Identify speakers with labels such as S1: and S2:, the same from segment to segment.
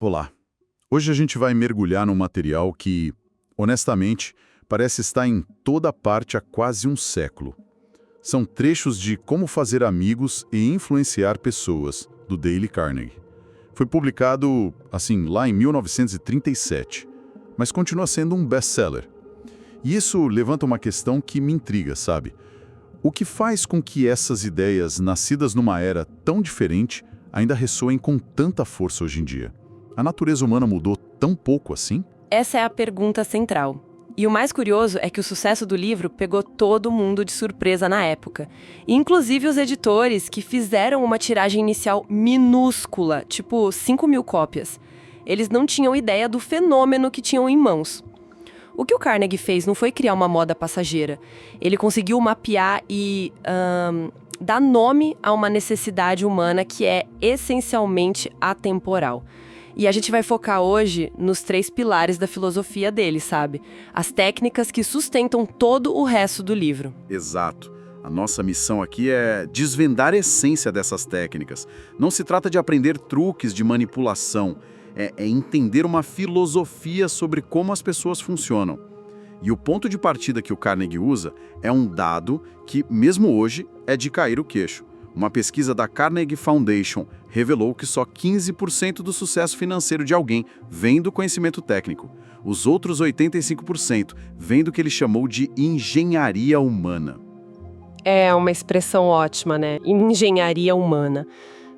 S1: Olá. Hoje a gente vai mergulhar num material que, honestamente, parece estar em toda parte há quase um século. São trechos de Como Fazer Amigos e Influenciar Pessoas, do Dale Carnegie. Foi publicado, lá em 1937, mas continua sendo um best-seller. E isso levanta uma questão que me intriga, sabe? O que faz com que essas ideias, nascidas numa era tão diferente, ainda ressoem com tanta força hoje em dia? A natureza humana mudou tão pouco assim?
S2: Essa é a pergunta central. E o mais curioso é que o sucesso do livro pegou todo mundo de surpresa na época. Inclusive os editores, que fizeram uma tiragem inicial minúscula, tipo 5.000 cópias. Eles não tinham ideia do fenômeno que tinham em mãos. O que o Carnegie fez não foi criar uma moda passageira. Ele conseguiu mapear e dar nome a uma necessidade humana que é essencialmente atemporal. E a gente vai focar hoje nos 3 pilares da filosofia dele, sabe? As técnicas que sustentam todo o resto do livro.
S1: Exato. A nossa missão aqui é desvendar a essência dessas técnicas. Não se trata de aprender truques de manipulação, é entender uma filosofia sobre como as pessoas funcionam. E o ponto de partida que o Carnegie usa é um dado que, mesmo hoje, é de cair o queixo. Uma pesquisa da Carnegie Foundation revelou que só 15% do sucesso financeiro de alguém vem do conhecimento técnico. Os outros 85% vem do que ele chamou de engenharia humana.
S2: É uma expressão ótima, né? Engenharia humana.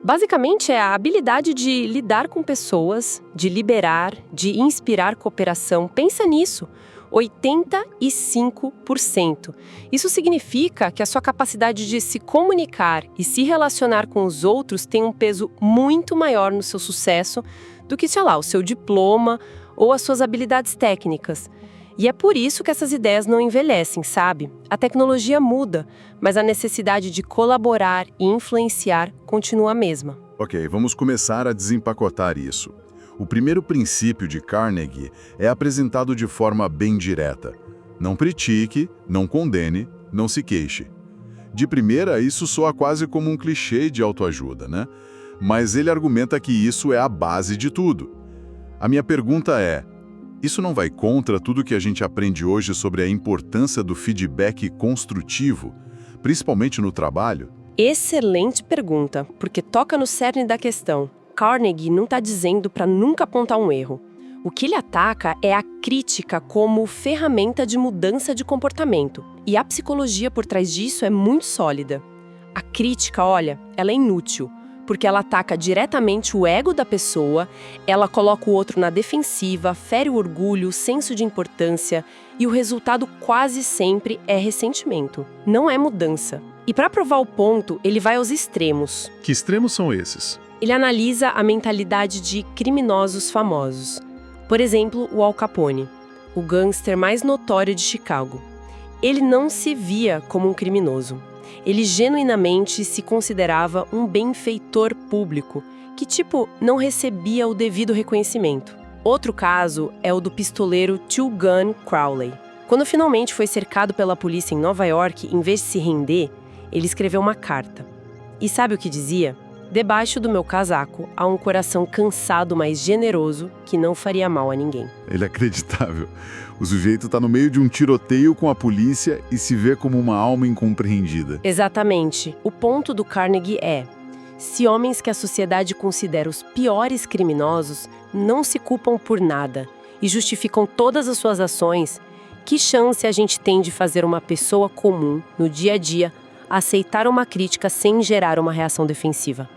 S2: Basicamente é a habilidade de lidar com pessoas, de liberar, de inspirar cooperação. Pensa nisso. 85%. Isso significa que a sua capacidade de se comunicar e se relacionar com os outros tem um peso muito maior no seu sucesso do que, o seu diploma ou as suas habilidades técnicas. E é por isso que essas ideias não envelhecem, sabe? A tecnologia muda, mas a necessidade de colaborar e influenciar continua a mesma.
S1: Ok, vamos começar a desempacotar isso. O primeiro princípio de Carnegie é apresentado de forma bem direta. Não critique, não condene, não se queixe. De primeira, isso soa quase como um clichê de autoajuda, né? Mas ele argumenta que isso é a base de tudo. A minha pergunta é, isso não vai contra tudo que a gente aprende hoje sobre a importância do feedback construtivo, principalmente no trabalho?
S2: Excelente pergunta, porque toca no cerne da questão. Carnegie não está dizendo para nunca apontar um erro. O que ele ataca é a crítica como ferramenta de mudança de comportamento. E a psicologia por trás disso é muito sólida. A crítica, ela é inútil, porque ela ataca diretamente o ego da pessoa, ela coloca o outro na defensiva, fere o orgulho, o senso de importância, e o resultado quase sempre é ressentimento. Não é mudança. E para provar o ponto, ele vai aos extremos.
S1: Que extremos são esses?
S2: Ele analisa a mentalidade de criminosos famosos. Por exemplo, o Al Capone, o gangster mais notório de Chicago. Ele não se via como um criminoso. Ele genuinamente se considerava um benfeitor público, que, não recebia o devido reconhecimento. Outro caso é o do pistoleiro Two Gun Crowley. Quando finalmente foi cercado pela polícia em Nova York, em vez de se render, ele escreveu uma carta. E sabe o que dizia? Debaixo do meu casaco há um coração cansado, mas generoso, que não faria mal a ninguém.
S1: É inacreditável. O sujeito está no meio de um tiroteio com a polícia e se vê como uma alma incompreendida.
S2: Exatamente. O ponto do Carnegie é: se homens que a sociedade considera os piores criminosos não se culpam por nada e justificam todas as suas ações, que chance a gente tem de fazer uma pessoa comum, no dia a dia, aceitar uma crítica sem gerar uma reação defensiva?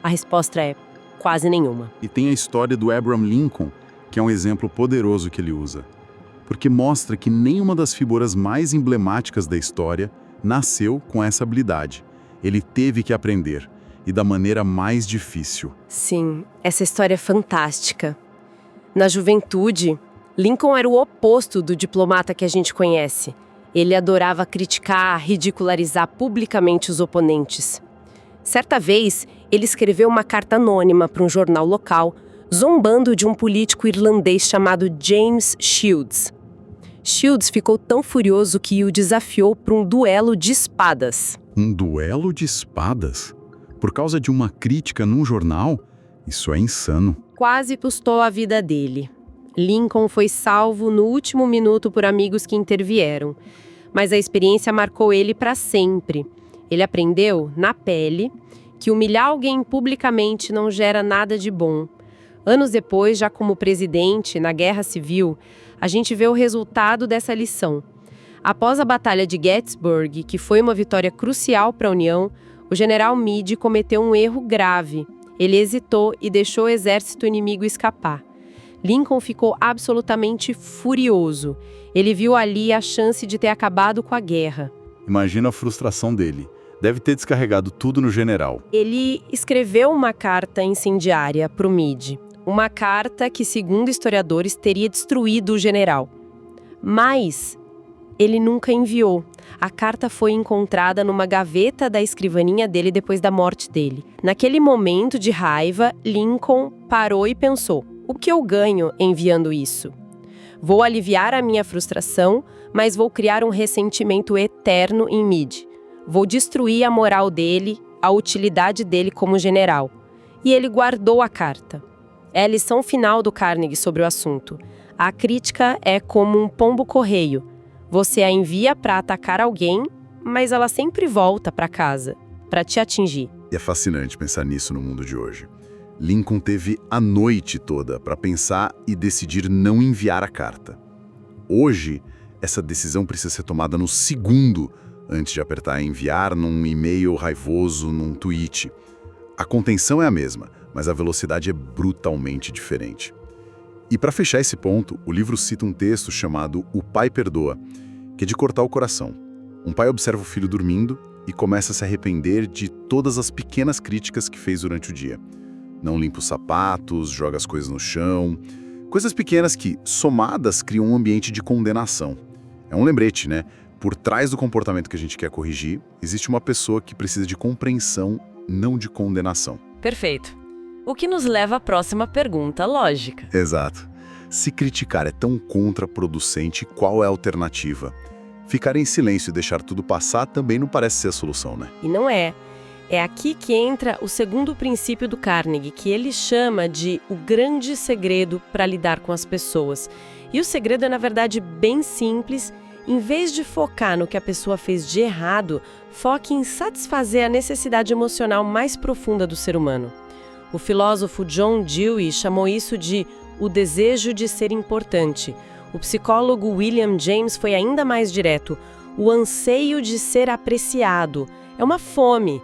S2: A resposta é quase nenhuma.
S1: E tem a história do Abraham Lincoln, que é um exemplo poderoso que ele usa. Porque mostra que nenhuma das figuras mais emblemáticas da história nasceu com essa habilidade. Ele teve que aprender, e da maneira mais difícil.
S2: Sim, essa história é fantástica. Na juventude, Lincoln era o oposto do diplomata que a gente conhece. Ele adorava criticar, ridicularizar publicamente os oponentes. Certa vez, ele escreveu uma carta anônima para um jornal local, zombando de um político irlandês chamado James Shields. Shields ficou tão furioso que o desafiou para um duelo de espadas.
S1: Um duelo de espadas? Por causa de uma crítica num jornal? Isso é insano.
S3: Quase custou a vida dele. Lincoln foi salvo no último minuto por amigos que intervieram, mas a experiência marcou ele para sempre. Ele aprendeu, na pele, que humilhar alguém publicamente não gera nada de bom. Anos depois, já como presidente, na Guerra Civil, a gente vê o resultado dessa lição. Após a Batalha de Gettysburg, que foi uma vitória crucial para a União, o general Meade cometeu um erro grave. Ele hesitou e deixou o exército inimigo escapar. Lincoln ficou absolutamente furioso. Ele viu ali a chance de ter acabado com a guerra.
S1: Imagina a frustração dele. Deve ter descarregado tudo no general.
S3: Ele escreveu uma carta incendiária para o Meade. Uma carta que, segundo historiadores, teria destruído o general. Mas ele nunca enviou. A carta foi encontrada numa gaveta da escrivaninha dele depois da morte dele. Naquele momento de raiva, Lincoln parou e pensou: o que eu ganho enviando isso? Vou aliviar a minha frustração, mas vou criar um ressentimento eterno em Meade. Vou destruir a moral dele, a utilidade dele como general. E ele guardou a carta. É a lição final do Carnegie sobre o assunto. A crítica é como um pombo-correio. Você a envia para atacar alguém, mas ela sempre volta para casa, para te atingir.
S1: E é fascinante pensar nisso no mundo de hoje. Lincoln teve a noite toda para pensar e decidir não enviar a carta. Hoje, essa decisão precisa ser tomada no segundo, antes de apertar enviar num e-mail raivoso, num tweet. A contenção é a mesma, mas a velocidade é brutalmente diferente. E para fechar esse ponto, o livro cita um texto chamado O Pai Perdoa, que é de cortar o coração. Um pai observa o filho dormindo e começa a se arrepender de todas as pequenas críticas que fez durante o dia. Não limpa os sapatos, joga as coisas no chão. Coisas pequenas que, somadas, criam um ambiente de condenação. É um lembrete, né? Por trás do comportamento que a gente quer corrigir, existe uma pessoa que precisa de compreensão, não de condenação.
S2: Perfeito. O que nos leva à próxima pergunta lógica.
S1: Exato. Se criticar é tão contraproducente, qual é a alternativa? Ficar em silêncio e deixar tudo passar também não parece ser a solução, né?
S3: E não é. É aqui que entra o segundo princípio do Carnegie, que ele chama de o grande segredo para lidar com as pessoas. E o segredo é, na verdade, bem simples. Em vez de focar no que a pessoa fez de errado, foque em satisfazer a necessidade emocional mais profunda do ser humano. O filósofo John Dewey chamou isso de o desejo de ser importante. O psicólogo William James foi ainda mais direto. O anseio de ser apreciado. É uma fome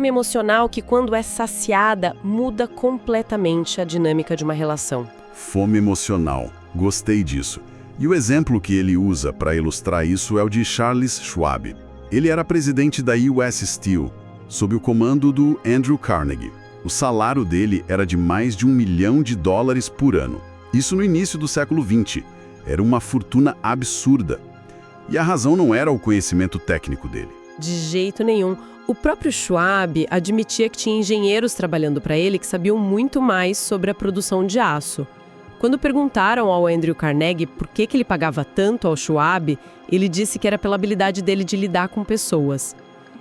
S3: emocional que, quando é saciada, muda completamente a dinâmica de uma relação.
S1: Fome emocional. Gostei disso. E o exemplo que ele usa para ilustrar isso é o de Charles Schwab. Ele era presidente da US Steel, sob o comando do Andrew Carnegie. O salário dele era de mais de $1 milhão por ano. Isso no início do século XX. Era uma fortuna absurda. E a razão não era o conhecimento técnico dele.
S3: De jeito nenhum. O próprio Schwab admitia que tinha engenheiros trabalhando para ele que sabiam muito mais sobre a produção de aço. Quando perguntaram ao Andrew Carnegie por que ele pagava tanto ao Schwab, ele disse que era pela habilidade dele de lidar com pessoas.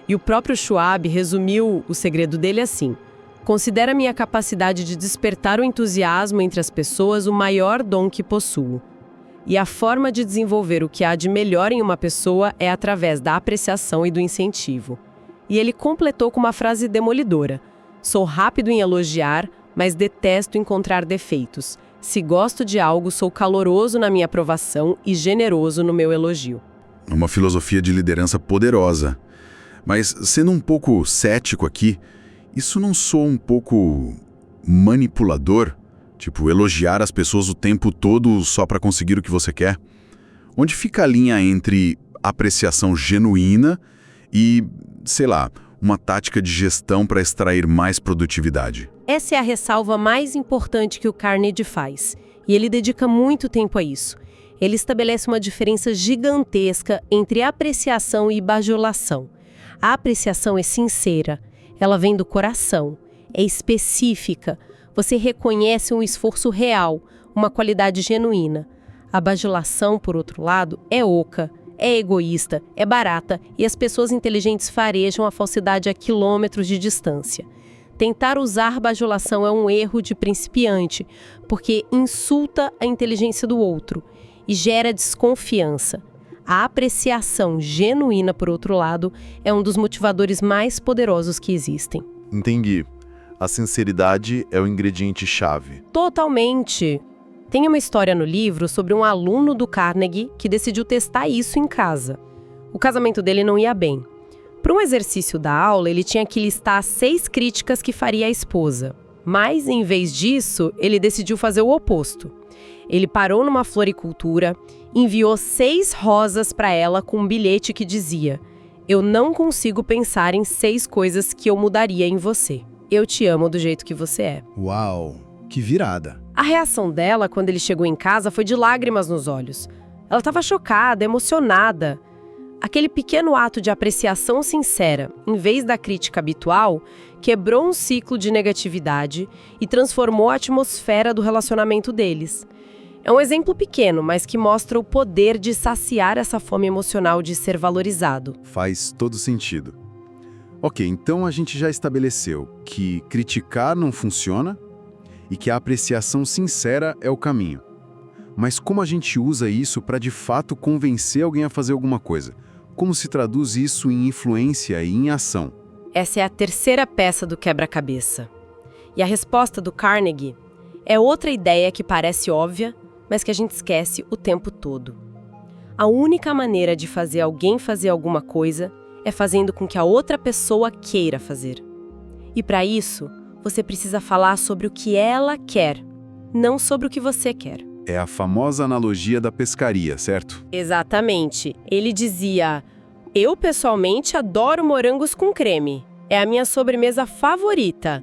S3: E o próprio Schwab resumiu o segredo dele assim: considera minha capacidade de despertar o entusiasmo entre as pessoas o maior dom que possuo. E a forma de desenvolver o que há de melhor em uma pessoa é através da apreciação e do incentivo. E ele completou com uma frase demolidora: sou rápido em elogiar, mas detesto encontrar defeitos. Se gosto de algo, sou caloroso na minha aprovação e generoso no meu elogio.
S1: Uma filosofia de liderança poderosa. Mas, sendo um pouco cético aqui, isso não soa um pouco manipulador? Tipo, elogiar as pessoas o tempo todo só para conseguir o que você quer? Onde fica a linha entre apreciação genuína e, sei lá, uma tática de gestão para extrair mais produtividade?
S3: Essa é a ressalva mais importante que o Carnegie faz, e ele dedica muito tempo a isso. Ele estabelece uma diferença gigantesca entre apreciação e bajulação. A apreciação é sincera, ela vem do coração, é específica. Você reconhece um esforço real, uma qualidade genuína. A bajulação, por outro lado, é oca, é egoísta, é barata e as pessoas inteligentes farejam a falsidade a quilômetros de distância. Tentar usar bajulação é um erro de principiante, porque insulta a inteligência do outro e gera desconfiança. A apreciação genuína, por outro lado, é um dos motivadores mais poderosos que existem.
S1: Entendi. A sinceridade é o ingrediente-chave.
S3: Totalmente! Tem uma história no livro sobre um aluno do Carnegie que decidiu testar isso em casa. O casamento dele não ia bem. Para um exercício da aula, ele tinha que listar 6 críticas que faria à esposa. Mas, em vez disso, ele decidiu fazer o oposto. Ele parou numa floricultura, enviou 6 rosas para ela com um bilhete que dizia: "Eu não consigo pensar em 6 coisas que eu mudaria em você. Eu te amo do jeito que você é."
S4: Uau, que virada!
S3: A reação dela, quando ele chegou em casa, foi de lágrimas nos olhos. Ela estava chocada, emocionada. Aquele pequeno ato de apreciação sincera, em vez da crítica habitual, quebrou um ciclo de negatividade e transformou a atmosfera do relacionamento deles. É um exemplo pequeno, mas que mostra o poder de saciar essa fome emocional de ser valorizado.
S1: Faz todo sentido. Ok, então a gente já estabeleceu que criticar não funciona e que a apreciação sincera é o caminho. Mas como a gente usa isso para de fato convencer alguém a fazer alguma coisa? Como se traduz isso em influência e em ação?
S3: Essa é a terceira peça do quebra-cabeça. E a resposta do Carnegie é outra ideia que parece óbvia, mas que a gente esquece o tempo todo. A única maneira de fazer alguém fazer alguma coisa é fazendo com que a outra pessoa queira fazer. E para isso, você precisa falar sobre o que ela quer, não sobre o que você quer.
S1: É a famosa analogia da pescaria, certo?
S3: Exatamente. Ele dizia: "Eu pessoalmente adoro morangos com creme. É a minha sobremesa favorita.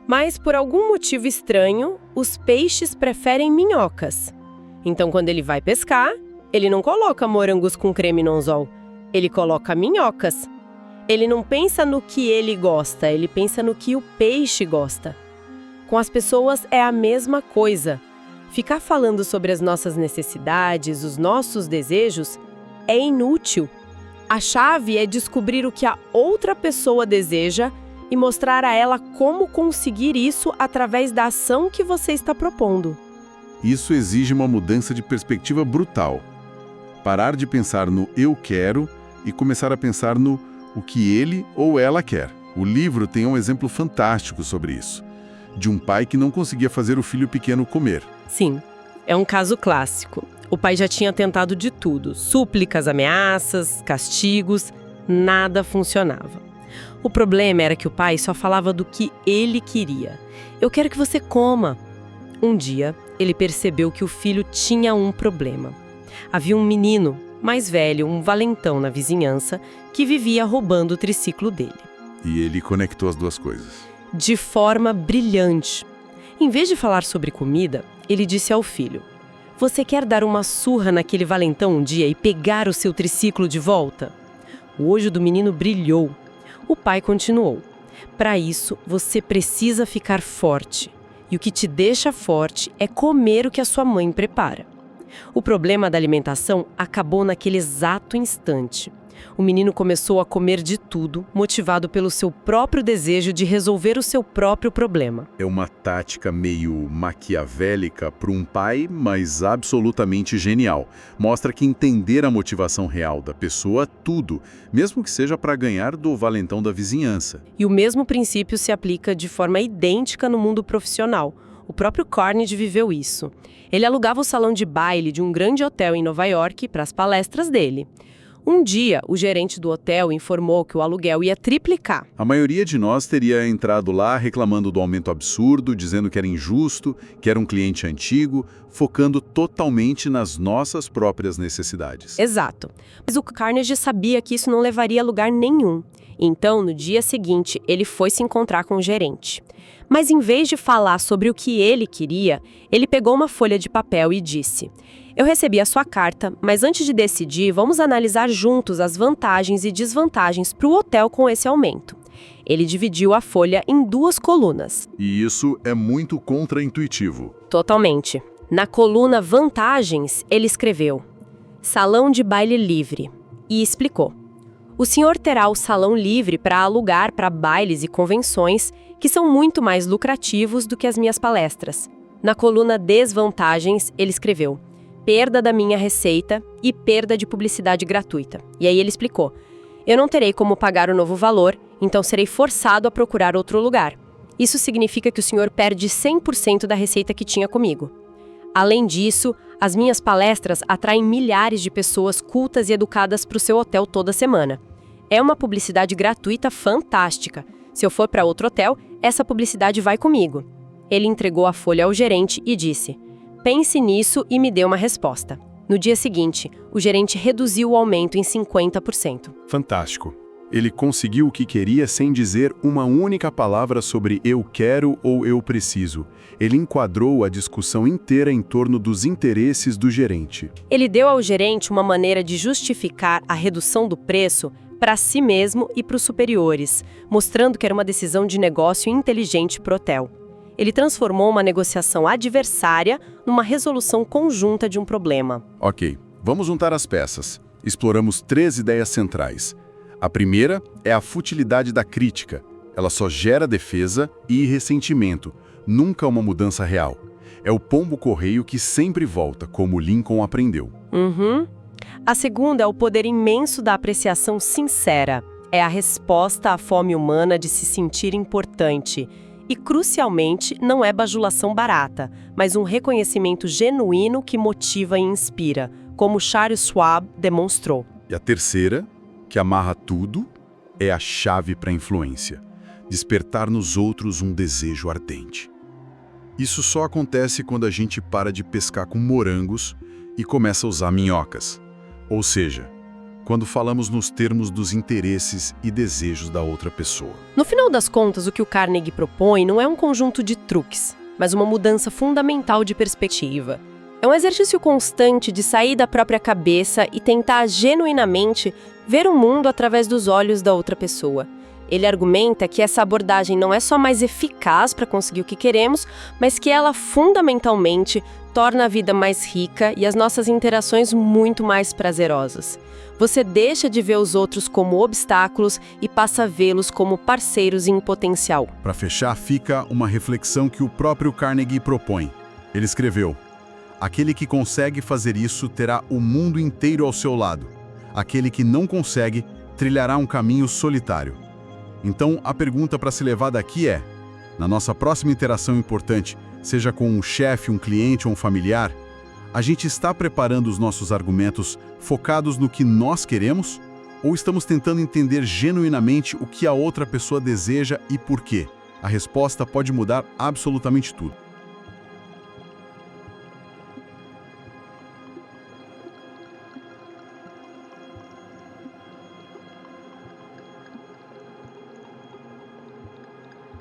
S3: Mas por algum motivo estranho, os peixes preferem minhocas. Então quando ele vai pescar, ele não coloca morangos com creme no anzol. Ele coloca minhocas. Ele não pensa no que ele gosta, ele pensa no que o peixe gosta." Com as pessoas é a mesma coisa. Ficar falando sobre as nossas necessidades, os nossos desejos, é inútil. A chave é descobrir o que a outra pessoa deseja e mostrar a ela como conseguir isso através da ação que você está propondo.
S1: Isso exige uma mudança de perspectiva brutal. Parar de pensar no eu quero e começar a pensar no o que ele ou ela quer. O livro tem um exemplo fantástico sobre isso, de um pai que não conseguia fazer o filho pequeno comer.
S3: Sim, é um caso clássico. O pai já tinha tentado de tudo: súplicas, ameaças, castigos, nada funcionava. O problema era que o pai só falava do que ele queria. "Eu quero que você coma." Um dia, ele percebeu que o filho tinha um problema. Havia um menino mais velho, um valentão na vizinhança, que vivia roubando o triciclo dele.
S1: E ele conectou as duas coisas.
S3: De forma brilhante. Em vez de falar sobre comida, ele disse ao filho: "Você quer dar uma surra naquele valentão um dia e pegar o seu triciclo de volta?" O olho do menino brilhou. O pai continuou: "Para isso, você precisa ficar forte. E o que te deixa forte é comer o que a sua mãe prepara." O problema da alimentação acabou naquele exato instante. O menino começou a comer de tudo, motivado pelo seu próprio desejo de resolver o seu próprio problema.
S1: É uma tática meio maquiavélica para um pai, mas absolutamente genial. Mostra que entender a motivação real da pessoa tudo, mesmo que seja para ganhar do valentão da vizinhança.
S3: E o mesmo princípio se aplica de forma idêntica no mundo profissional. O próprio Carnegie viveu isso. Ele alugava o salão de baile de um grande hotel em Nova York para as palestras dele. Um dia, o gerente do hotel informou que o aluguel ia triplicar.
S1: A maioria de nós teria entrado lá reclamando do aumento absurdo, dizendo que era injusto, que era um cliente antigo, focando totalmente nas nossas próprias necessidades.
S3: Exato. Mas o Carnegie sabia que isso não levaria a lugar nenhum. Então, no dia seguinte, ele foi se encontrar com o gerente. Mas em vez de falar sobre o que ele queria, ele pegou uma folha de papel e disse: "Eu recebi a sua carta, mas antes de decidir, vamos analisar juntos as vantagens e desvantagens para o hotel com esse aumento." Ele dividiu a folha em 2 colunas.
S1: E isso é muito contraintuitivo.
S3: Totalmente. Na coluna Vantagens, ele escreveu: "Salão de baile livre." E explicou: O senhor terá o salão livre para alugar para bailes e convenções, que são muito mais lucrativos do que as minhas palestras. Na coluna Desvantagens, ele escreveu: perda da minha receita e perda de publicidade gratuita. E aí ele explicou: eu não terei como pagar o novo valor, então serei forçado a procurar outro lugar. Isso significa que o senhor perde 100% da receita que tinha comigo. Além disso, as minhas palestras atraem milhares de pessoas cultas e educadas para o seu hotel toda semana. É uma publicidade gratuita fantástica. Se eu for para outro hotel, essa publicidade vai comigo. Ele entregou a folha ao gerente e disse: pense nisso e me dê uma resposta. No dia seguinte, o gerente reduziu o aumento em 50%.
S1: Fantástico. Ele conseguiu o que queria sem dizer uma única palavra sobre eu quero ou eu preciso. Ele enquadrou a discussão inteira em torno dos interesses do gerente.
S3: Ele deu ao gerente uma maneira de justificar a redução do preço para si mesmo e para os superiores, mostrando que era uma decisão de negócio inteligente para o hotel. Ele transformou uma negociação adversária numa resolução conjunta de um problema.
S1: Ok, vamos juntar as peças. Exploramos 3 ideias centrais. A primeira é a futilidade da crítica. Ela só gera defesa e ressentimento, nunca uma mudança real. É o pombo-correio que sempre volta, como Lincoln aprendeu.
S3: A segunda é o poder imenso da apreciação sincera. É a resposta à fome humana de se sentir importante. E, crucialmente, não é bajulação barata, mas um reconhecimento genuíno que motiva e inspira, como Charles Schwab demonstrou.
S1: E a terceira, que amarra tudo, é a chave para a influência. Despertar nos outros um desejo ardente. Isso só acontece quando a gente para de pescar com morangos e começa a usar minhocas. Ou seja, quando falamos nos termos dos interesses e desejos da outra pessoa.
S3: No final das contas, o que o Carnegie propõe não é um conjunto de truques, mas uma mudança fundamental de perspectiva. É um exercício constante de sair da própria cabeça e tentar genuinamente ver o mundo através dos olhos da outra pessoa. Ele argumenta que essa abordagem não é só mais eficaz para conseguir o que queremos, mas que ela fundamentalmente torna a vida mais rica e as nossas interações muito mais prazerosas. Você deixa de ver os outros como obstáculos e passa a vê-los como parceiros em potencial.
S1: Para fechar, fica uma reflexão que o próprio Carnegie propõe. Ele escreveu: aquele que consegue fazer isso terá o mundo inteiro ao seu lado. Aquele que não consegue trilhará um caminho solitário. Então, a pergunta para se levar daqui é: na nossa próxima interação importante, seja com um chefe, um cliente ou um familiar, a gente está preparando os nossos argumentos focados no que nós queremos? Ou estamos tentando entender genuinamente o que a outra pessoa deseja e por quê? A resposta pode mudar absolutamente tudo.